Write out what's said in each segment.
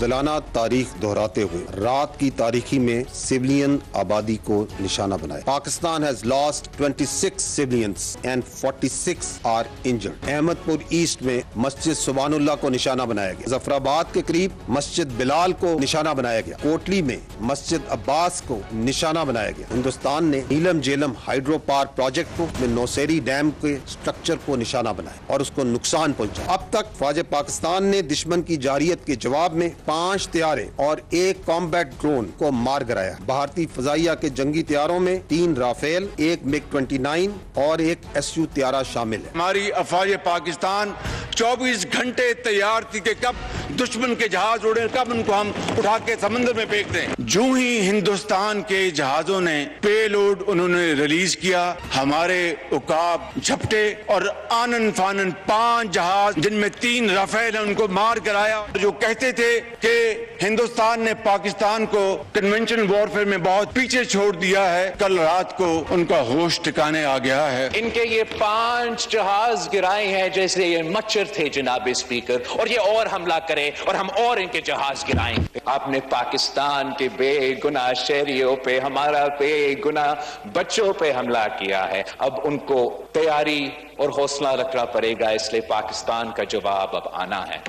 बुज़दिलाना तारीख दोहराते हुए रात की तारीखी में सिविलियन आबादी को निशाना बनाया। Pakistan has lost 26 civilians and 46 are injured. Ahmadpur East में मस्जिद सुबानुल्लाह को निशाना बनाया गया। जफराबाद के करीब मस्जिद बिलाल को निशाना बनाया गया। कोटली में मस्जिद अब्बास को निशाना बनाया गया। हिंदुस्तान ने नीलम झेलम हाइड्रो पावर प्रोजेक्ट को में नौसेरी डैम के स्ट्रक्चर को निशाना बनाया और उसको नुकसान पहुंचा। अब तक फौज पाकिस्तान ने दुश्मन की जारियत के जवाब में 5 तैयारे और 1 कॉम्बैट ड्रोन को मार गिराया। भारतीय फजाइया के जंगी तैयारों में 3 राफेल, 1 MiG-29 और 1 SU तैयारा शामिल है। हमारी अफवाज पाकिस्तान 24 घंटे तैयार थी कि कब दुश्मन के जहाज उड़े, कब उनको हम उठा के समंदर में फेंक दें। जो ही हिंदुस्तान के जहाजों ने पेलोड उन्होंने रिलीज किया, हमारे उकाब झपटे और आनन फानन 5 जहाज जिनमें 3 राफेल है उनको मार गिराया। जो कहते थे कि हिंदुस्तान ने पाकिस्तान को कन्वेंशनल वॉरफेयर में बहुत पीछे छोड़ दिया है, कल रात को उनका होश ठिकाने आ गया है। इनके ये 5 जहाज गिराए हैं जैसे ये मच्छर थे जनाब स्पीकर, और ये और हमला करें और हम और इनके जहाज गिराएंगे। आपने पाकिस्तान के बेगुनाह शहरियों पे, हमारा बेगुनाह बच्चों पे हमला किया है। अब उनको तैयारी और हौसला रखना पड़ेगा, इसलिए पाकिस्तान का जवाब अब आना है।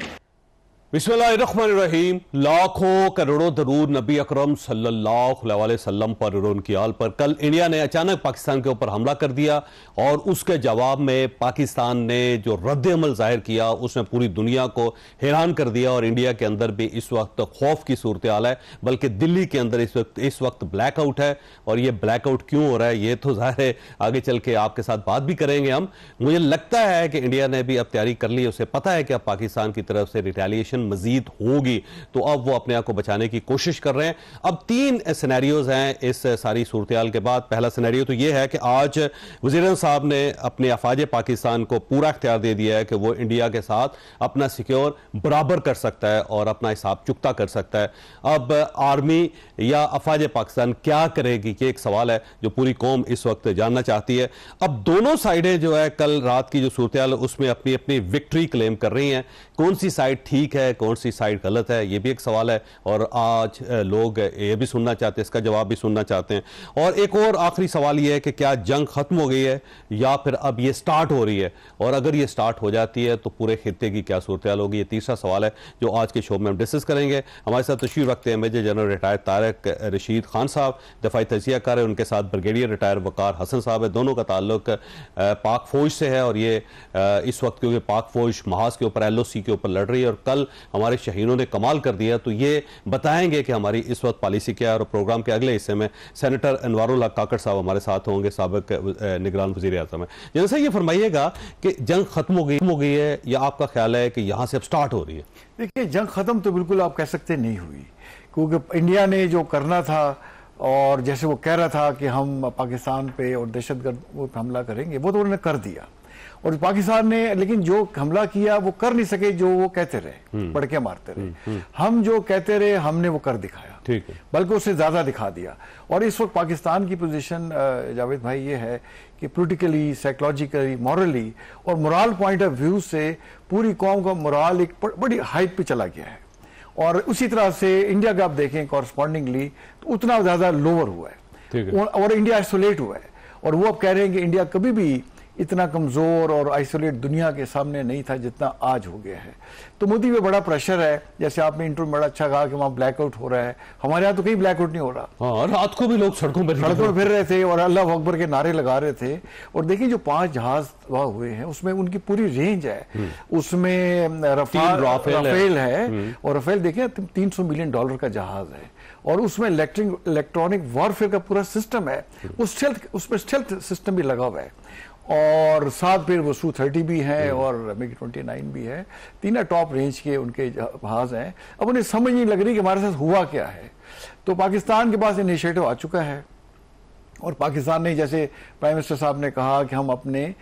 बिस्मिल्लाहिर्रहमानिर्रहीम। लाखों करोड़ों दरूद नबी अकरम सल्लल्लाहु अलैहि वसल्लम पर और उनकी आल पर। कल इंडिया ने अचानक पाकिस्तान के ऊपर हमला कर दिया और उसके जवाब में पाकिस्तान ने जो रद्द अमल जाहिर किया उसने पूरी दुनिया को हैरान कर दिया। और इंडिया के अंदर भी इस वक्त खौफ की सूरत हाल है, बल्कि दिल्ली के अंदर इस वक्त ब्लैकआउट है। और ये ब्लैकआउट क्यों हो रहा है ये तो जाहिर है आगे चल के आपके साथ बात भी करेंगे हम। मुझे लगता है कि इंडिया ने भी अब तैयारी कर ली, उसे पता है कि अब पाकिस्तान की तरफ से रिटेलिएशन मजीद होगी, तो अब वो अपने आप को बचाने की कोशिश कर रहे हैं। अब 3 सिनेरियोज हैं इस सारी सूरत-ए-हाल के बाद। पहला सिनेरियो तो ये है कि आज वज़ीर साहब ने अपने अफवाज पाकिस्तान को पूरा इख्तियार दे दिया है कि वो इंडिया के साथ अपना सिक्योर बराबर कर सकता है और अपना हिसाब चुकता कर सकता है। अब आर्मी या अफवाज पाकिस्तान क्या करेगी, ये एक सवाल है जो पूरी कौम इस वक्त जानना चाहती है। अब दोनों साइडें जो है कल रात की जो सूरत-ए-हाल उसमें अपनी अपनी विक्ट्री क्लेम कर रही हैं। कौन सी साइड ठीक है, कौन सी साइड गलत है, ये भी एक सवाल है। और आज लोग ये भी सुनना चाहते हैं, इसका जवाब भी सुनना चाहते हैं। और एक और आखिरी सवाल ये है कि क्या जंग खत्म हो गई है या फिर अब ये स्टार्ट हो रही है, और अगर ये स्टार्ट हो जाती है तो पूरे खित्ते की क्या सूरत हाल होगी। ये तीसरा सवाल है जो आज के शो में हम डिस्कस करेंगे। हमारे साथ तशरीफ रखते हैं major general retired Tariq Rashid Khan साहब, दफाई तजिया कार है। उनके साथ ब्रिगेडियर रिटायर वकार हसन साहब है। दोनों का ताल्लुक पाक फौज से है और ये इस वक्त क्योंकि पाक फौज महाज के ऊपर LOC के ऊपर लड़ रही है और कल हमारे शहीदों ने कमाल कर दिया, तो ये बताएंगे कि हमारी इस वक्त पॉलिसी क्या है। और प्रोग्राम के अगले हिस्से में सेनेटर अनवारुल हक काकड़ साहब हमारे साथ होंगे, साबिक निगरान वज़ीर आज़म है। जैसे ये फरमाइएगा कि जंग खत्म हो गई है या आपका ख्याल है कि यहां से अब स्टार्ट हो रही है? देखिए, जंग खत्म तो बिल्कुल आप कह सकते नहीं हुई, क्योंकि इंडिया ने जो करना था और जैसे वो कह रहा था कि हम पाकिस्तान पे और दहशतगर्द हमला करेंगे, वो तो उन्होंने कर दिया। और पाकिस्तान ने लेकिन जो हमला किया वो कर नहीं सके जो वो कहते रहे, पड़के मारते रहे। हम जो कहते रहे हमने वो कर दिखाया, ठीक है, बल्कि उससे ज्यादा दिखा दिया। और इस वक्त पाकिस्तान की पोजीशन जावेद भाई ये है कि पॉलिटिकली, साइकोलॉजिकली, मॉरली और मोरल पॉइंट ऑफ व्यू से पूरी कौम का मोरल एक बड़ी हाइट पे चला गया है। और उसी तरह से इंडिया का आप देखें कॉरस्पॉन्डिंगली तो उतना ज्यादा लोअर हुआ है और इंडिया आइसोलेट हुआ है। और वो अब कह रहे हैं कि इंडिया कभी भी इतना कमजोर और आइसोलेट दुनिया के सामने नहीं था जितना आज हो गया है। तो मोदी पे बड़ा प्रेशर है। जैसे आपने इंटरव्यू में बड़ा अच्छा कहा कि वहां ब्लैकआउट हो रहा है, हमारे यहाँ तो कहीं ब्लैकआउट नहीं हो रहा। हाँ, रात को भी लोग सड़कों पर फिर रहे थे और अल्लाह अकबर के नारे लगा रहे थे। और देखिए जो 5 जहाज वहां हुए हैं उसमें उनकी पूरी रेंज है, उसमें राफेल है और राफेल देखिए $300 मिलियन का जहाज है और उसमें इलेक्ट्रॉनिक वॉरफेयर का पूरा सिस्टम है। उसमें स्टेल्थ सिस्टम भी लगा हुआ है और साथ फिर वो Su-30 भी है और MiG-29 भी है। तीनों टॉप रेंज के उनके जहाज हैं। अब उन्हें समझ नहीं लग रही कि हमारे साथ हुआ क्या है। तो पाकिस्तान के पास इनिशिएटिव आ चुका है और पाकिस्तान ने, जैसे प्राइम मिनिस्टर साहब ने कहा कि हम अपने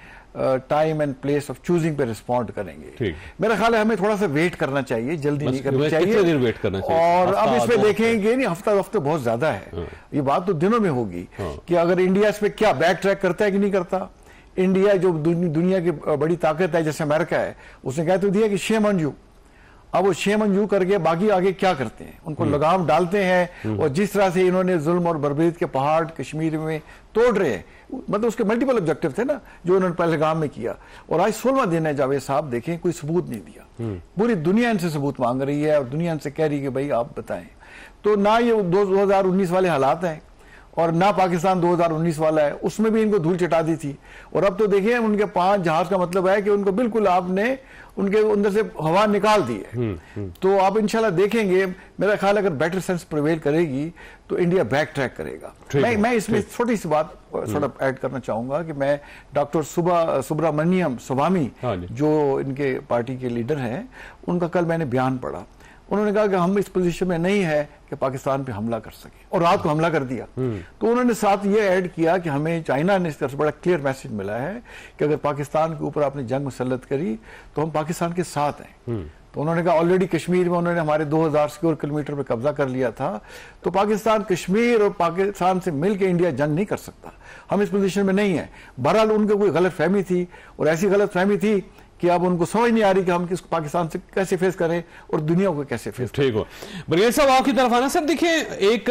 time and place of choosing पे रिस्पॉन्ड करेंगे। मेरा ख्याल है हमें थोड़ा सा वेट करना चाहिए, जल्दी नहीं करना चाहिए। दिन वेट करना चाहिए। और अब इसमें देखेंगे नहीं, हफ्ते बहुत ज्यादा है। ये बात तो दिनों में होगी कि अगर इंडिया इस पे क्या बैक ट्रैक करता है कि नहीं करता। इंडिया जो दुनिया की बड़ी ताकत है, जैसे अमेरिका है, उसने कह तो दिया कि शेम ऑन यू, अब वो 6 मंजूर करके बाकी आगे क्या करते हैं, उनको लगाम डालते हैं। और जिस तरह से इन्होंने जुल्म और बर्बरीत के पहाड़ कश्मीर में तोड़ रहे हैं, मतलब उसके मल्टीपल ऑब्जेक्टिव थे ना जो उन्होंने पहलगाम में किया। और आज 16वां दिन है जावेद साहब, देखें कोई सबूत नहीं दिया। पूरी दुनिया इनसे सबूत मांग रही है और दुनिया इनसे कह रही है कि भाई आप बताएं। तो ना ये 2019 वाले हालात हैं और ना पाकिस्तान 2019 वाला है, उसमें भी इनको धूल चटा दी थी। और अब तो देखिए उनके 5 जहाज का मतलब है कि उनको बिल्कुल आपने उनके अंदर से हवा निकाल दी है। तो आप इंशाल्लाह देखेंगे, मेरा ख्याल अगर बेटर सेंस प्रिवेल करेगी तो इंडिया बैक ट्रैक करेगा। मैं इसमें छोटी सी बात थोड़ा ऐड करना चाहूंगा कि मैं डॉक्टर सुब्रमण्यम स्वामी जो इनके पार्टी के लीडर हैं, उनका कल मैंने बयान पढ़ा। उन्होंने कहा कि हम इस पोजीशन में नहीं है कि पाकिस्तान पे हमला कर सके, और रात को हमला कर दिया। तो उन्होंने साथ ये ऐड किया कि हमें चाइना ने इस तरह से बड़ा क्लियर मैसेज मिला है कि अगर पाकिस्तान के ऊपर आपने जंग मुसल्लत करी तो हम पाकिस्तान के साथ हैं। तो उन्होंने कहा ऑलरेडी कश्मीर में उन्होंने हमारे 2000 स्क्वायर किलोमीटर पे कब्जा कर लिया था, तो पाकिस्तान कश्मीर और पाकिस्तान से मिलकर इंडिया जंग नहीं कर सकता, हम इस पोजीशन में नहीं है। बहरहाल उनको कोई गलत फहमी थी, और ऐसी गलत फहमी थी कि अब उनको समझ नहीं आ रही कि हम किस पाकिस्तान से कैसे फेस करें और दुनिया को कैसे फेस करें। ठीक हो, ब्रिगेडियर साहब आपकी तरफ आना। सर देखिए, एक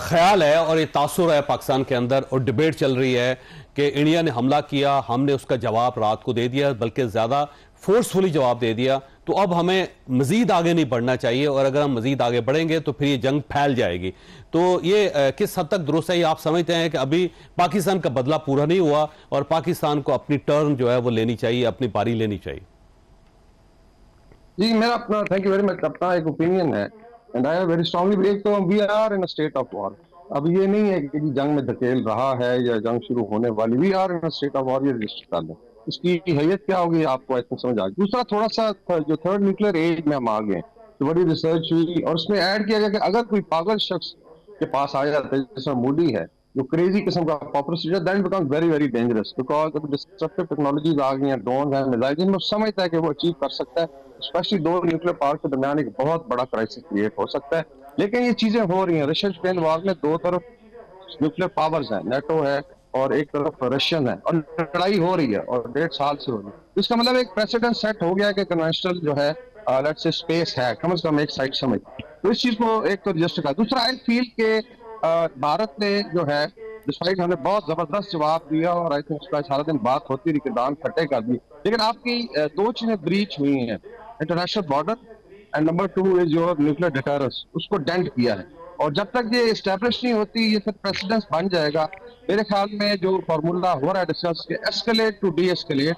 ख्याल है और ये तासुर है पाकिस्तान के अंदर, और डिबेट चल रही है कि इंडिया ने हमला किया, हमने उसका जवाब रात को दे दिया, बल्कि ज्यादा फोर्सफुली जवाब दे दिया, तो अब हमें मजीद आगे नहीं बढ़ना चाहिए, और अगर हम मजीद आगे बढ़ेंगे तो फिर ये जंग फैल जाएगी। तो ये किस हद तक दुरुस्त है? आप समझते हैं कि अभी पाकिस्तान का बदला पूरा नहीं हुआ और पाकिस्तान को अपनी टर्न जो है वो लेनी चाहिए, अपनी पारी लेनी चाहिए? जी, मेरा अपना, थैंक यू वेरी मच, अपना एक ओपिनियन है and I very strongly believe, तो we are in a state of war. अब ये नहीं है कि जंग में धकेल रहा है या जंग शुरू होने वाली, we are in a state of war. ये रजिस्टर कर लें, इसकी हैसियत क्या होगी आपको आई थिंक समझ आ गई। दूसरा, थोड़ा सा जो थर्ड न्यूक्लियर एज में हम आ गए, तो बड़ी रिसर्च हुई और उसमें ऐड किया गया कि अगर कोई पागल शख्स के पास आ जाता है, जैसा मूडी है, जो क्रेजी किस्म का popular, then become very very dangerous, because destructive technologies आ गई हैं, ड्रोन है, मिसाइल, जिनमें समझता है कि वो अचीव कर सकता है। स्पेशली 2 न्यूक्लियर पावर के दरमियान एक बहुत बड़ा क्राइसिस क्रिएट हो सकता है। लेकिन ये चीजें हो रही हैं। रशिया यूक्रेन वॉर में 2 तरफ न्यूक्लियर पावर्स हैं, नेटो है और एक तरफ रशियन है, और लड़ाई हो रही है और 1.5 साल से हो रही है। इसका मतलब एक प्रेसिडेंट सेट हो गया कि कन्वेंशनल जो है लेट्स से स्पेस है, कम से कम एक साइड समझ। तो इस चीज को एक तो रजिस्टर का। दूसरा, आई फील के भारत ने जो है डिस्पाइट हमने बहुत जबरदस्त जवाब दिया और आई थिंक उसका सारा दिन बात होती रही कि दान खट्टे कर दी, लेकिन आपकी 2 चीजें ब्रीच हुई हैं, international border and number 2 is your nuclear deterrence, उसको डेंट किया है। और जब तक ये एस्टेब्लिश नहीं होती, ये फिर प्रेसिडेंस बन जाएगा। मेरे ख्याल में जो फॉर्मूला हो रहा है डिस्कस के, एस्केलेट टू डी एस्केलेट,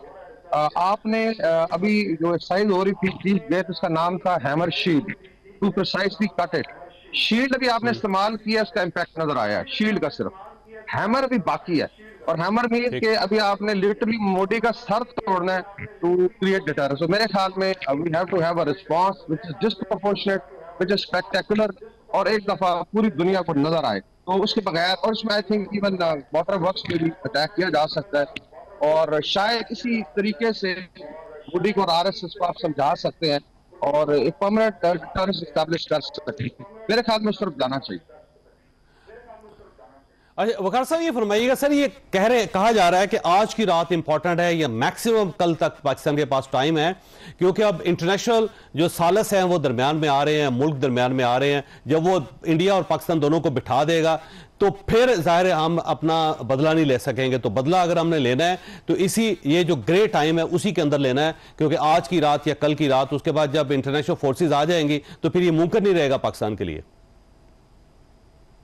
आपने अभी जो एक्सरसाइज हो रही थी, उसका नाम था hammer shield, to precisely cut it. Shield अभी आपने इस्तेमाल किया, उसका इम्पैक्ट नजर आया, शील्ड का सिर्फ, हैमर अभी बाकी है। और हैमर मीन के अभी आपने लिटरली मोदी का सर तोड़ना है टू क्रिएट डिटरेंस। सो मेरे ख्याल में we have to have a response which is disproportionate, which is spectacular, और एक दफा पूरी दुनिया को नजर आए। तो उसके बगैर, और इसमें I think even water works पे भी अटैक किया जा सकता है, और शायद इसी तरीके से मोदी को और आरएसएस को आप समझा सकते हैं और एक परमानेंट डिटरेंस एस्टैब्लिश कर सकते हैं। मेरे ख्याल में उस तरफ जाना चाहिए। अच्छा वकार साहब, ये फरमाइएगा सर, ये कहा जा रहा है कि आज की रात इंपॉर्टेंट है या मैक्सिमम कल तक पाकिस्तान के पास टाइम है, क्योंकि अब इंटरनेशनल जो सालस हैं वो दरमियान में आ रहे हैं, मुल्क दरमियान में आ रहे हैं। जब वो इंडिया और पाकिस्तान दोनों को बिठा देगा तो फिर जाहिर है हम अपना बदला नहीं ले सकेंगे। तो बदला अगर हमने लेना है तो ये जो ग्रे टाइम है उसी के अंदर लेना है, क्योंकि आज की रात या कल की रात, उसके बाद जब इंटरनेशनल फोर्सेज आ जाएंगी तो फिर ये मुमकिन नहीं रहेगा पाकिस्तान के लिए।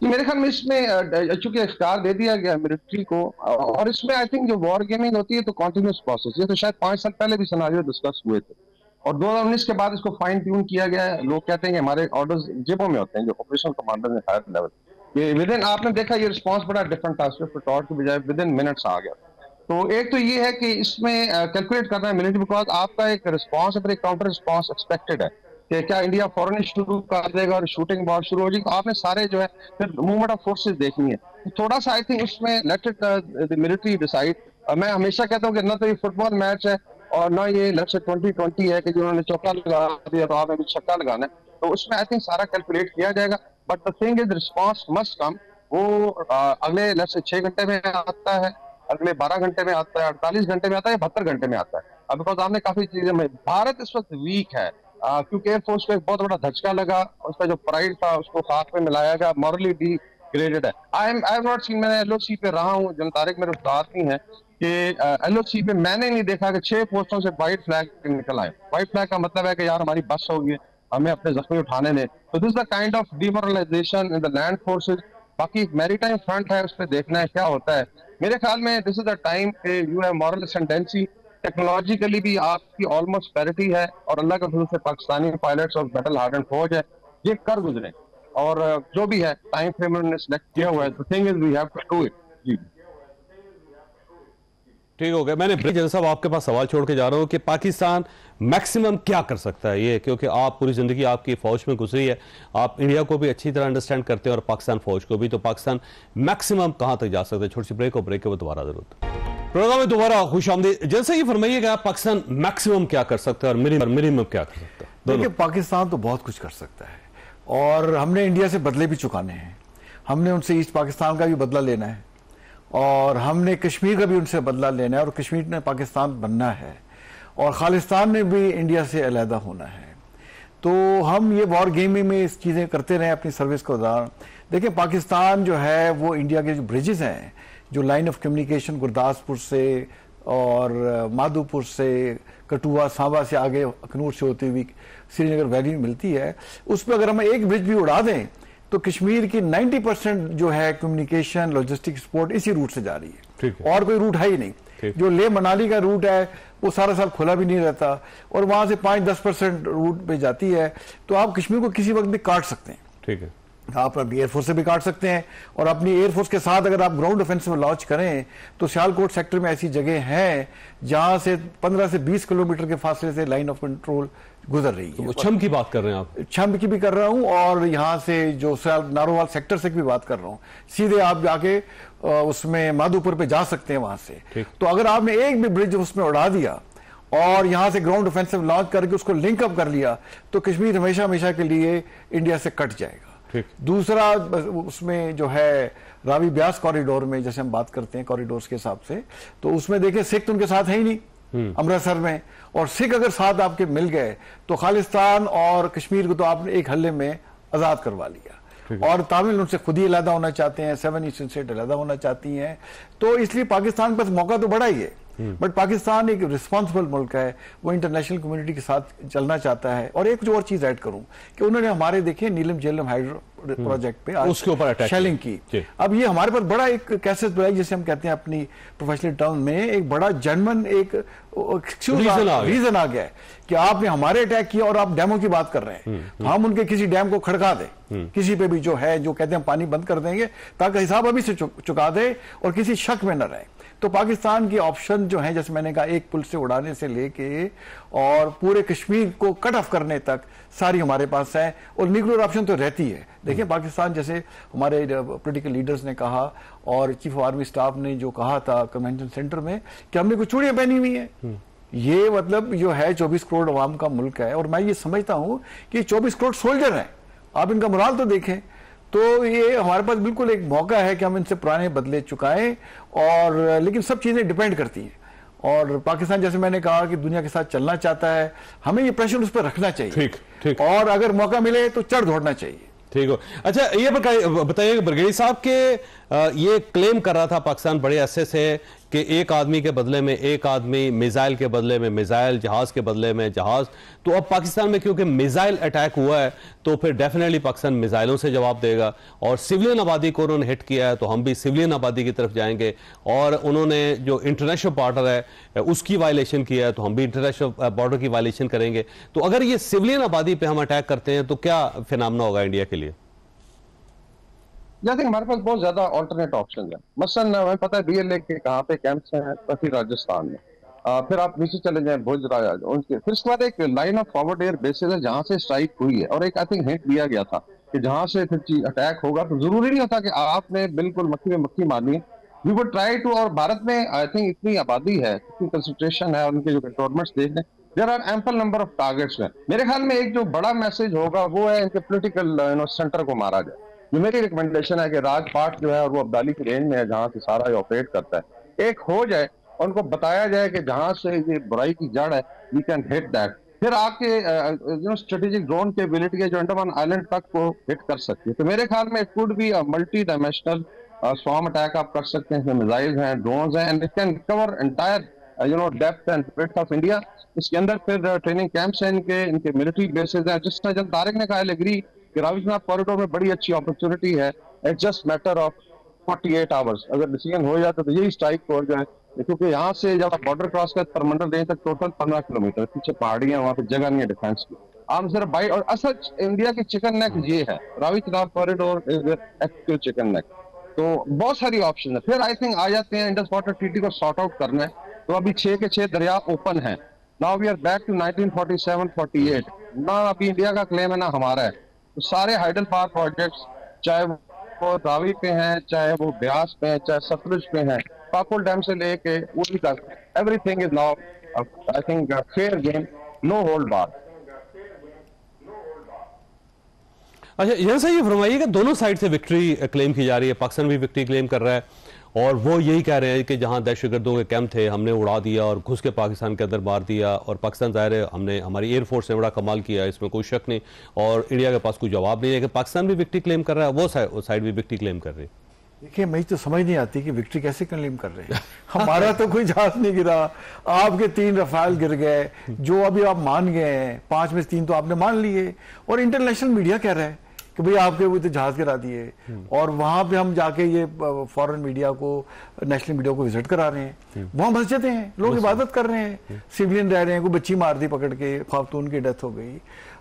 मेरे ख्याल में इसमें चूंकि इख्तियार दे दिया गया मिलिट्री को, और इसमें आई थिंक जो वॉर गेमिंग होती है तो कॉन्टिन्यूस प्रोसेस, ये तो शायद 5 साल पहले भी सिनेरियो डिस्कस हुए थे और 2019 के बाद इसको फाइन ट्यून किया गया है। लोग कहते हैं कि हमारे ऑर्डर्स जेबों में होते हैं, जो ऑपरेशनल कमांडर ने हायर लेवल, ये विद इन, आपने देखा ये रिस्पॉन्स बड़ा डिफरेंट था, स्विफ्ट रिटॉर्ट की बजाय विद इन मिनट्स आ गया। तो एक तो ये है कि इसमें कैलकुलेट करना है मिलिट्री, बिकॉज आपका एक रिस्पॉन्स और एक काउंटर रिस्पॉन्स एक्सपेक्टेड है कि क्या इंडिया फौरन शुरू कर देगा और शूटिंग बहुत शुरू हो जाएगी, तो आपने सारे जो है फिर मूवमेंट ऑफ फोर्सेस देखनी है। तो थोड़ा सा आई थिंक उसमें let it the military decide. मैं हमेशा कहता हूँ कि ना तो ये फुटबॉल मैच है और ना ये लेट्स से 2020 है कि जो उन्होंने चौका लगा दिया तो आपने भी छक्का लगाना है। तो उसमें आई थिंक सारा कैलकुलेट किया जाएगा, but the thing is response must come. वो अगले लेट्स से 6 घंटे में आता है, अगले 12 घंटे में आता है, 48 घंटे में आता है, 72 घंटे में आता है। अब बिकॉज आपने काफी चीजें में, भारत इस वक्त वीक है, क्योंकि एयरफोर्स को एक बहुत बड़ा धचका लगा, उसका जो प्राइड था उसको खाक में मिलाया गया, मॉरली डिग्रेडेड है। आई हैव नॉट सीन, मैंने LOC पे रहा हूँ, जन तारिक मेरे उस्ताद ही हैं कि LOC पे मैंने नहीं देखा कि 6 पोस्टों से व्हाइट फ्लैग निकल आए। व्हाइट फ्लैग का मतलब है कि यार हमारी बस हो गई, हमें अपने जख्मी उठाने ने। तो this the kind of demoralisation in the land forces. बाकी मैरीटाइम फ्रंट है, उस पर देखना है क्या होता है। मेरे ख्याल में दिस इज द टाइम पे यू हैव मॉरल एसेंडेंसी, टेक्नोलॉजिकली भी आपकी ऑलमोस्ट पैरिटी है, और अल्लाह के फजल से पाकिस्तानी पायलट्स और बैटल हार्डन फौज है, ये कर गुजरे। और जो भी है टाइम फ्रेम उन्होंने सिलेक्ट किया हुआ है, the thing is we have to do it. जी ठीक हो गया। मैंने जैन साहब आपके पास सवाल छोड़ के जा रहा हूं कि पाकिस्तान मैक्सिमम क्या कर सकता है, ये क्योंकि आप पूरी जिंदगी आपकी फौज में गुजरी है, आप इंडिया को भी अच्छी तरह अंडरस्टैंड करते हैं और पाकिस्तान फौज को भी, तो पाकिस्तान मैक्सिमम कहां तक जा सकता है? छोटी सी ब्रेक, और ब्रेक के बाद दोबारा जरूरत प्रोग्राम में दोबारा खुश आमदीद। जैसे ये फरमाइएगा पाकिस्तान मैक्सिमम क्या कर सकता है और मिनिमम क्या कर सकता है? देखिए, पाकिस्तान तो बहुत कुछ कर सकता है, और हमने इंडिया से बदले भी चुकाने हैं। हमने उनसे ईस्ट पाकिस्तान का भी बदला लेना है, और हमने कश्मीर का भी उनसे बदला लेना है, और कश्मीर ने पाकिस्तान बनना है, और खालिस्तान ने भी इंडिया से अलहदा होना है। तो हम ये वॉर गेमिंग में इस चीज़ें करते रहे अपनी सर्विस को दौरान। देखिए, पाकिस्तान जो है वो इंडिया के जो ब्रिजेस हैं, जो लाइन ऑफ कम्युनिकेशन गुरदासपुर से और माधोपुर से, कठुआ सांबा से आगे अखनूर से होती हुई श्रीनगर वैली में मिलती है, उस पर अगर हम एक ब्रिज भी उड़ा दें तो कश्मीर की 90% जो है कम्युनिकेशन, लॉजिस्टिक, सपोर्ट इसी रूट से जा रही है, और कोई रूट है ही नहीं। जो लेह मनाली का रूट है वो सारा साल खुला भी नहीं रहता, और वहां से 5-10% रूट पे जाती है। तो आप कश्मीर को किसी वक्त भी काट सकते हैं। ठीक है, आप अपनी एयरफोर्स से भी काट सकते हैं, और अपनी एयरफोर्स के साथ अगर आप ग्राउंड ऑफेंसिव लॉन्च करें तो सियालकोट सेक्टर में ऐसी जगह हैं जहां से 15 से 20 किलोमीटर के फासले से लाइन ऑफ कंट्रोल गुजर रही है। तो छम की बात कर रहे हैं आप? छम की भी कर रहा हूं, और यहां से जो नारोवाल सेक्टर से भी बात कर रहा हूं। सीधे आप जाके उसमें माधोपुर पे जा सकते हैं वहां से। तो अगर आपने एक भी ब्रिज उसमें उड़ा दिया और यहां से ग्राउंड ऑफेंसिव लॉन्च करके उसको लिंकअप कर लिया, तो कश्मीर हमेशा हमेशा के लिए इंडिया से कट जाएगा। दूसरा, उसमें जो है रावी ब्यास कॉरिडोर में जैसे हम बात करते हैं कॉरिडोर्स के हिसाब से, तो उसमें देखिए सिख तो उनके साथ है ही नहीं अमृतसर में, और सिख अगर साथ आपके मिल गए तो खालिस्तान और कश्मीर को तो आपने एक हल्ले में आजाद करवा लिया। और तमिल उनसे खुद ही अलहदा होना चाहते हैं, 7 ईस्टर्न स्टेट अलहदा होना चाहती हैं। तो इसलिए पाकिस्तान के पास मौका तो बड़ा ही है, बट पाकिस्तान एक रिस्पॉन्सिबल मुल्क है, वो इंटरनेशनल कम्युनिटी के साथ चलना चाहता है। और एक जो और चीज ऐड करूं कि उन्होंने हमारे देखिए नीलम झेलम हाइड्रो प्रोजेक्ट पे उसके ऊपर शेलिंग की। अब ये हमारे पास बड़ा एक कैसे जैसे हम कहते हैं अपनी प्रोफेशनल टर्म में, एक बड़ा जेन्युइन एक रीजन आ गया है कि आपने हमारे अटैक किया और आप डैमों की बात कर रहे हैं, तो हम उनके किसी डैम को खड़का दें, किसी पे भी जो है, जो कहते हैं पानी बंद कर देंगे ताकि हिसाब अभी से चुका दे और किसी शक में न रहे। तो पाकिस्तान की ऑप्शन जो है, जैसे मैंने कहा, एक पुल से उड़ाने से लेके और पूरे कश्मीर को कट ऑफ करने तक सारी हमारे पास है, और न्यूक्लियर ऑप्शन तो रहती है। देखिए, पाकिस्तान जैसे हमारे पॉलिटिकल लीडर्स ने कहा और चीफ ऑफ आर्मी स्टाफ ने जो कहा था कन्वेंशन सेंटर में कि हमने कुछ चूड़ियां पहनी हुई है, ये मतलब जो है 24 करोड़ अवाम का मुल्क है, और मैं ये समझता हूं कि 24 करोड़ सोल्जर हैं, आप इनका मुराल तो देखें। तो ये हमारे पास बिल्कुल एक मौका है कि हम इनसे पुराने बदले चुकाएं, और लेकिन सब चीजें डिपेंड करती हैं, और पाकिस्तान जैसे मैंने कहा कि दुनिया के साथ चलना चाहता है, हमें ये प्रेशर उस पर रखना चाहिए। ठीक। और अगर मौका मिले तो चढ़ दौड़ना चाहिए। ठीक हो। अच्छा, ये बताइए ब्रिगेडियर साहब के ये क्लेम कर रहा था पाकिस्तान बड़े अरसे से कि एक आदमी के बदले में एक आदमी, मिसाइल के बदले में मिसाइल, जहाज के बदले में जहाज। तो अब पाकिस्तान में क्योंकि मिसाइल अटैक हुआ है तो फिर डेफिनेटली पाकिस्तान मिसाइलों से जवाब देगा, और सिविलियन आबादी को उन्होंने हिट किया है तो हम भी सिविलियन आबादी की तरफ जाएंगे, और उन्होंने जो इंटरनेशनल बॉर्डर है उसकी वायलेशन किया है तो हम भी इंटरनेशनल बॉर्डर की वायलेशन करेंगे। तो अगर ये सिविलियन आबादी पे हम अटैक करते हैं तो क्या फिनोमेना होगा इंडिया के लिए? जैसे हमारे पास बहुत ज्यादा ऑल्टरनेट ऑप्शन है। मसलन हमें पता है BLA के कहाँ पे कैंप्स हैं, काफी राजस्थान में, फिर आप नीचे चले जाएं भुज राज उनके, फिर उसके बाद एक line of forward air bases है जहां से स्ट्राइक हुई है, और एक आई थिंक हिंट दिया गया था कि जहां से फिर अटैक होगा तो जरूरी नहीं होता कि आपने बिल्कुल मक्खी में मक्खी मारनी है। वी वुड ट्राई टू, और भारत में आई थिंक इतनी आबादी है, इतनी कंसंट्रेशन है, उनके जो कंटोनमेंट्स देख लें, there are ample number of targets हैं। मेरे ख्याल में एक जो बड़ा मैसेज होगा वो है इनके पोलिटिकल सेंटर को मारा जाए। जो मेरी रिकमेंडेशन है कि राजपाट जो है और वो अब्दाली की रेंज में है जहां से सारा ये ऑपरेट करता है, एक हो जाए और उनको बताया जाए कि जहां से ये बुराई की जड़ है वी कैन हिट दैट, फिर आके स्ट्रेटेजिक ड्रोन के एबिलिटी है जो अंडमान आइलैंड तक को हिट कर सकती है। तो मेरे ख्याल में it could be multi dimensional swarm attack आप कर सकते हैं, इसमें मिसाइल्स हैं, ड्रोन्स हैं, and it can cover entire depth and breadth of India. इसके अंदर फिर ट्रेनिंग कैंप्स हैं, इनके मिलिट्री बेसिस हैं। जिस तरह जब तारिक ने कहा, एग्री कि रावीनाथ कॉरिडोर में बड़ी अच्छी अपॉर्चुनिटी है। It's just matter of 48 hours, अगर डिसीजन हो जाता तो यही स्ट्राइक हो जाए, क्योंकि यहाँ से जब आप बॉर्डर क्रॉस कर परमंडल रेंज तक टोटल 15 किलोमीटर, पीछे पहाड़ियां, वहाँ पे जगह नहीं है डिफेंस की। आप सिर्फ बाई, और असल इंडिया की चिकन नेक ये है, Ravi Chenab corridor is active chicken neck. तो बहुत सारी ऑप्शन है। फिर आई थिंक आ जाते हैं इंडस वाटर ट्रीटी को सॉर्ट आउट करना है। तो अभी 6 के 6 दरिया ओपन है। Now we are back to 1947-48। ना अभी इंडिया का क्लेम है ना हमारा है। तो सारे हाइडल पावर प्रोजेक्ट्स, चाहे वो रावी पे हैं, चाहे वो ब्यास पे हैं, चाहे सतलुज पे हैं, काकोल डैम से लेके उड़ी तक, everything is now I think fair game, no hold bar. अच्छा, यहाँ से ये फरमाइए कि दोनों साइड से विक्ट्री क्लेम की जा रही है। पाकिस्तान भी विक्ट्री क्लेम कर रहा है और वो यही कह रहे हैं कि जहां दहशतगर्दों के कैंप थे हमने उड़ा दिया और घुस के पाकिस्तान के अंदर मार दिया, और पाकिस्तान ज़ाहिर है हमने, हमारी एयरफोर्स ने बड़ा कमाल किया, इसमें कोई शक नहीं, और इंडिया के पास कोई जवाब नहीं है कि पाकिस्तान भी विक्ट्री क्लेम कर रहा है, वो साइड भी विक्ट्री क्लेम कर रही है। देखिए, मुझे तो समझ नहीं आती कि विक्ट्री कैसे क्लेम कर रहे हैं। हमारा तो कोई जहाज नहीं गिरा, आपके 3 रफाल गिर गए, जो अभी आप मान गए हैं, 5 में से 3 तो आपने मान लिए, और इंटरनेशनल मीडिया कह रहा है कि भाई आपके वो तो जहाज गिरा दिए, और वहां पे हम जाके ये फॉरेन मीडिया को, नेशनल मीडिया को विजिट करा रहे हैं। वहां मस्जिदें हैं, लोग इबादत कर रहे हैं, सिविलियन रह रहे हैं, कोई बच्ची मार दी पकड़ के, खातून की डेथ हो गई।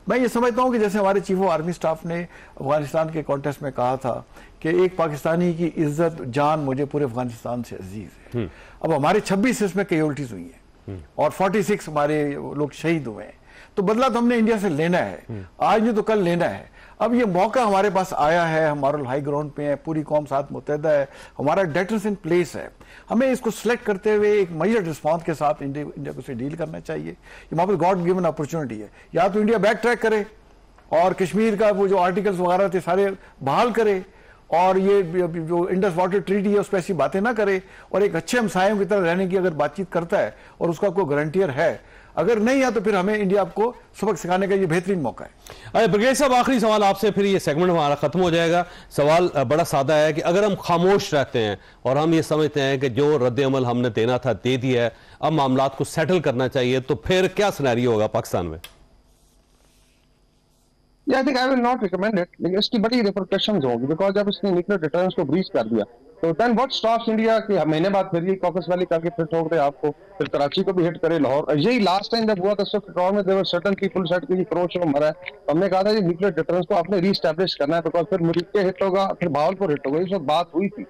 मैं ये समझता हूं कि जैसे हमारे चीफ ऑफ आर्मी स्टाफ ने अफगानिस्तान के कॉन्टेस्ट में कहा था कि एक पाकिस्तानी की इज्जत जान मुझे पूरे अफगानिस्तान से अजीज है। अब हमारे 26 इसमें कैजुअल्टीज हुई हैं और 46 हमारे लोग शहीद हुए हैं। तो बदला तो हमने इंडिया से लेना है, आज नहीं तो कल लेना है। अब ये मौका हमारे पास आया है, हमारा हाई ग्राउंड पे है, पूरी कौम साथ मुतहदा है, हमारा डेटर्स इन प्लेस है। हमें इसको सिलेक्ट करते हुए एक मेजर रिस्पॉन्स के साथ इंडिया को से डील करना चाहिए। ये वहाँ पर गॉड गिवन अपॉर्चुनिटी है। या तो इंडिया बैक ट्रैक करे और कश्मीर का वो जो आर्टिकल्स वगैरह थे सारे बहाल करे, और ये जो इंडस वाटर ट्रीटी है उस पर ऐसी बातें ना करे, और एक अच्छे हमसायों की तरह रहने की अगर बातचीत करता है और उसका कोई गारंटियर है। अगर नहीं है तो फिर हमें इंडिया को सबक सिखाने का ये बेहतरीन मौका है। अरे ब्रिगेडियर साहब, आखिरी सवाल आपसे, फिर ये सेगमेंट हमारा खत्म हो जाएगा। सवाल बड़ा सादा है कि अगर हम खामोश रहते हैं और हम ये समझते हैं कि जो रद्द-ए-अमल हमने देना था दे दिया है, अब मामलात को सेटल करना चाहिए, तो फिर क्या सिनेरियो होगा पाकिस्तान में? I think I will not recommend it, लेकिन इसकी बड़ी रिपरकशंस होंगी, बिकॉज जब इसने न्यूक्लियर डिटरेंस को ब्रीच कर दिया तो देन व्हाट स्टॉप्स इंडिया कि महीने बाद फिर ये कॉकस वैली करके फिर ठोक दे आपको, फिर कराची को भी हिट करे, लाहौर। यही लास्ट टाइम जब हुआ था सिर्फ पेट्रोल में देवर सर्टेन पीपल सेड कि करोड़ लोग मरा है, तो हमने कहा था ये न्यूक्लियर डिटरेंस को आपने रीस्टैब्लिश करना है, बिकॉज फिर मुरीके हिट होगा, फिर भावलपुर हिट होगा, ये सब बात हुई थी।